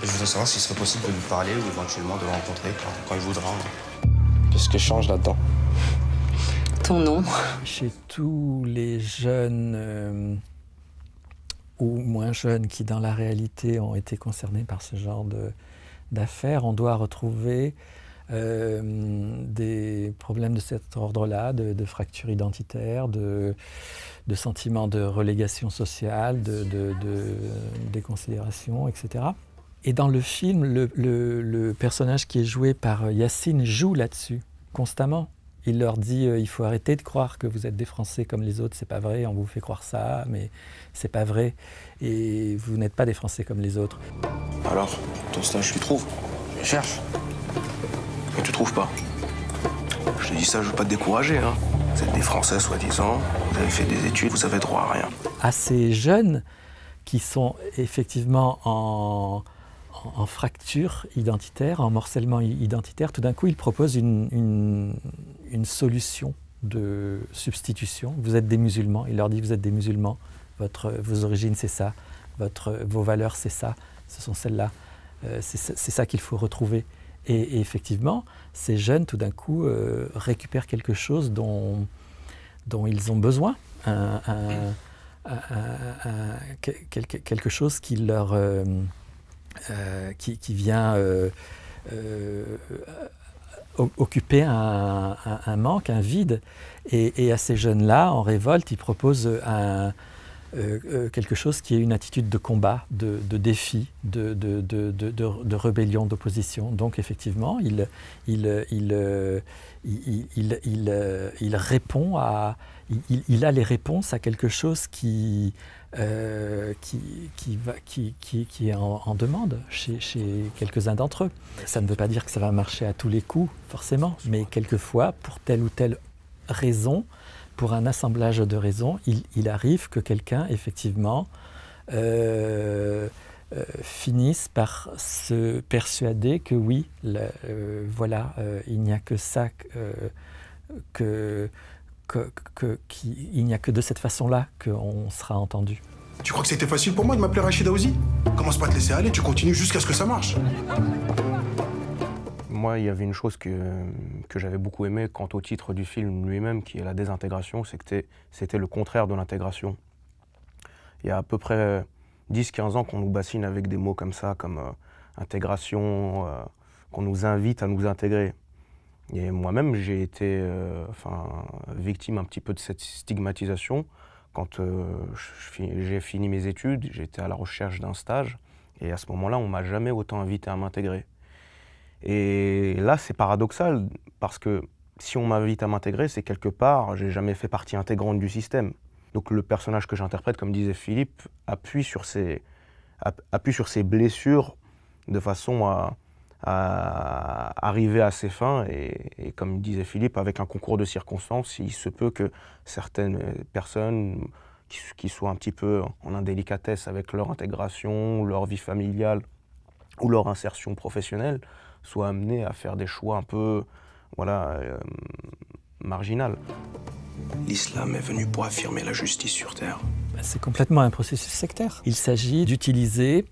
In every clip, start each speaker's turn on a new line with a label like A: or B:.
A: Je voudrais savoir s'il serait possible de lui parler ou éventuellement de le rencontrer quand il voudra.
B: Qu'est-ce que change là-dedans?
C: Ton nom.
D: Chez tous les jeunes ou moins jeunes qui, dans la réalité, ont été concernés par ce genre d'affaires, on doit retrouver des problèmes de cet ordre-là, de fractures identitaires, de sentiments de relégation sociale, de déconsidération, etc. Et dans le film, le personnage qui est joué par Yacine joue là-dessus, constamment. Il leur dit il faut arrêter de croire que vous êtes des Français comme les autres, c'est pas vrai, on vous fait croire ça, mais c'est pas vrai. Et vous n'êtes pas des Français comme les autres.
B: Alors, ton stage, tu trouves? Je cherche. Mais tu trouves pas? Je te dis ça, je veux pas te décourager, hein. Vous êtes des Français, soi-disant, vous avez fait des études, vous avez droit à rien.
D: À ces jeunes qui sont effectivement en fracture identitaire, en morcellement identitaire, tout d'un coup, ils proposent une solution de substitution. Vous êtes des musulmans. Il leur dit, vous êtes des musulmans. Vos origines, c'est ça. Vos valeurs, c'est ça. Ce sont celles-là. C'est ça qu'il faut retrouver. Et effectivement, ces jeunes, tout d'un coup, récupèrent quelque chose dont ils ont besoin. Quelque chose qui leur... qui vient occuper un manque, un vide. Et à ces jeunes-là, en révolte, ils proposent quelque chose qui est une attitude de combat, de défi, de rébellion, d'opposition. Donc effectivement, il répond à... Il a les réponses à quelque chose qui est en demande chez quelques-uns d'entre eux. Ça ne veut pas dire que ça va marcher à tous les coups, forcément, mais quelquefois, pour telle ou telle raison, pour un assemblage de raisons, il arrive que quelqu'un, effectivement, finisse par se persuader que oui, voilà, il n'y a que ça, il n'y a que de cette façon-là qu'on sera entendu.
E: Tu crois que c'était facile pour moi de m'appeler Rachida Ozi? Commence pas à te laisser aller, tu continues jusqu'à ce que ça marche.
F: Moi, il y avait une chose que j'avais beaucoup aimé quant au titre du film lui-même, qui est la désintégration, c'est que c'était le contraire de l'intégration. Il y a à peu près 10-15 ans qu'on nous bassine avec des mots comme ça, comme intégration, qu'on nous invite à nous intégrer. Et moi-même, j'ai été victime un petit peu de cette stigmatisation. Quand j'ai fini mes études, j'étais à la recherche d'un stage. Et à ce moment-là, on ne m'a jamais autant invité à m'intégrer. Et là, c'est paradoxal, parce que si on m'invite à m'intégrer, c'est quelque part, j'ai jamais fait partie intégrante du système. Donc le personnage que j'interprète, comme disait Philippe, appuie sur ses blessures de façon à arriver à ses fins. Et comme disait Philippe, avec un concours de circonstances, il se peut que certaines personnes qui soient un petit peu en indélicatesse avec leur intégration, leur vie familiale ou leur insertion professionnelle, soient amenés à faire des choix un peu, voilà, marginal.
B: L'islam est venu pour affirmer la justice sur Terre.
D: C'est complètement un processus sectaire. Il s'agit d'utiliser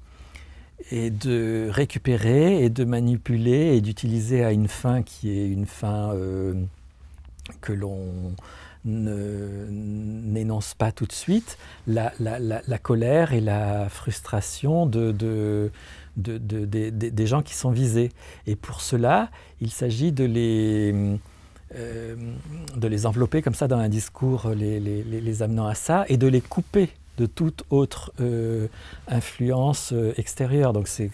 D: et de récupérer et de manipuler et d'utiliser à une fin qui est une fin que l'on n'énonce pas tout de suite, la colère et la frustration des gens qui sont visés. Et pour cela, il s'agit de les envelopper comme ça dans un discours, les amenant à ça, et de les couper de toute autre influence extérieure. Donc c'est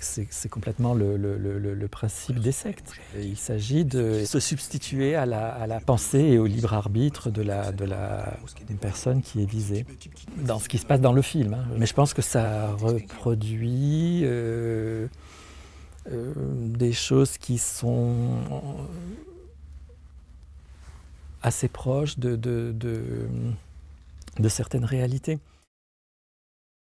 D: complètement le principe des sectes. Il s'agit de se substituer à la pensée et au libre arbitre d'une personne qui est visée, dans ce qui se passe dans le film. Hein. Mais je pense que ça reproduit des choses qui sont assez proches de certaines réalités.